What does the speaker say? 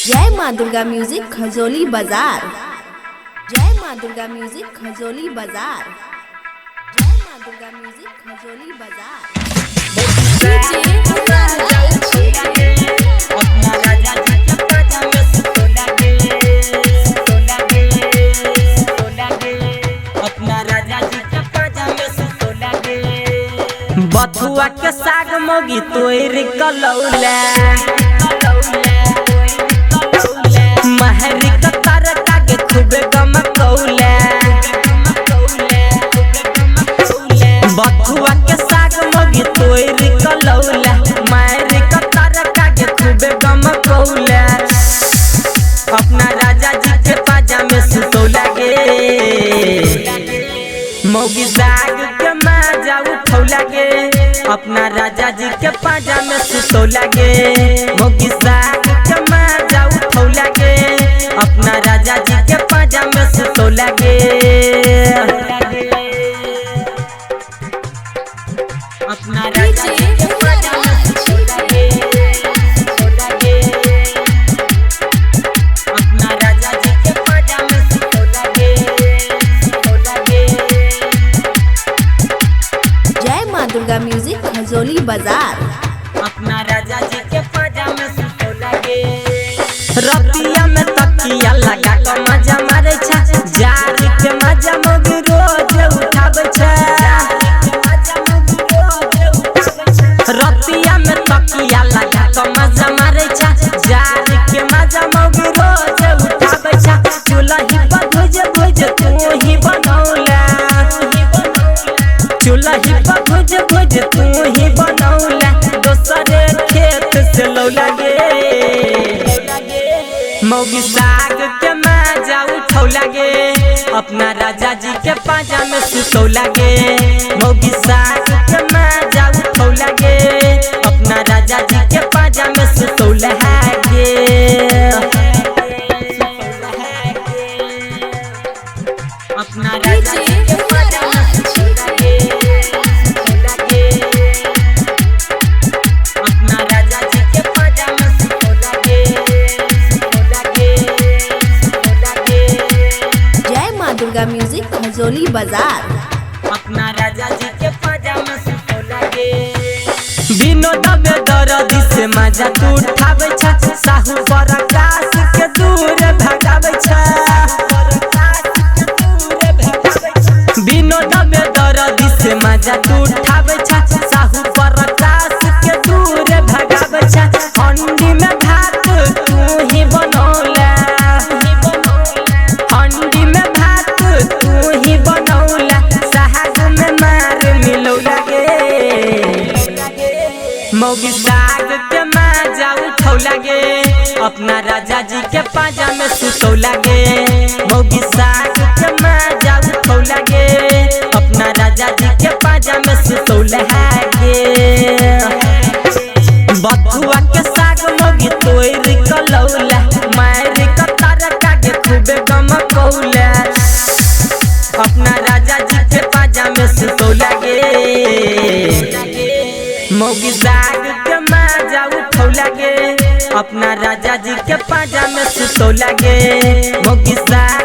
जय माँ दुर्गा म्यूजिक खजोली बाजार। जय माँ दुर्गा म्यूजिक खजोली बाजार। जय माँ दुर्गा म्यूजिक खजोली बाजार। बथुआ के साग मोगी तोर कलौला महरी का तरका के खूबे गमकौला। बथुआ के साग मोगी तोर कलौला महरी का तरका के खूबे गमकौला। अपना राजा जी के पाजा में सुतौला गे मोगी साग के माजा उठौला गे। अपना राजा जी के पाजा में सुतौला गे मोगी साग के माजा उठौला गे। अपना राजा जी के पाजा में सुतौला गे। अपना राजा जी के पाजा में सुतौला गे, सुतौला गे। अपना राजा जी के पाजा में सुतौला गे, सुतौला गे। जय माँ दुर्गा म्यूजिक खजोली बाजार। अपना राजा जी के पाजा में सुतौला गे। रतिया में तकिया लगा के मजा मारे छा जार के मजा मोगी रोज उठावे छा। रतिया में तकिया लगा के मजा मारे छा जार के मजा मोगी रोज उठावे छा। चूल्ही पर भुज भुज तू ही बनौला, चूल्ही पर भुज भुज तू ही बनौला। दोसरे खेत से लौला गे मोगी साग के माजा उठौला गे। अपना राजा जी के पाजा में सुतौला गे मोगी साग के माजा उठौला गे। अपना राजा जी के पाजा में सुतौला गे। अपना राजा जी के पाजा में सुतौला गे, सुतौला गे। अपना राजा जी के पाजा में सुतौला गे, सुतौला गे, सुतौला गे। जय माँ दुर्गा म्यूजिक खजोली बाजार। अपना राजा जी के पाजा में सुतौला गे। विनोद में दर्दी से मजा तू उठावे छा साहू पर आकाश के दूर भगावे छा। विनोद में दर्दी से मजा तू उठावे छा साहू पर आकाश के दूर भगावे छा। हंडी में भात तू ही बनौला, हंडी में भात तू ही बनौला। साग में मार मिलौला गे मोगी साग के माजा उठौला गे। अपना राजा जी के पाजा में सुतौला गे मोगी साग के माजा उठौला गे। अपना राजा जी के पाजा में सुतौला गे। बथुआ के साग मोगी तोर कलौला मारी का तरका के खूबे गमकौला। अपना राजा जी के पाजा में सुतौला गे मोगी साग के माजा उठौला गे। अपना राजा जी के पाजा में सुतौला गे मोगी साग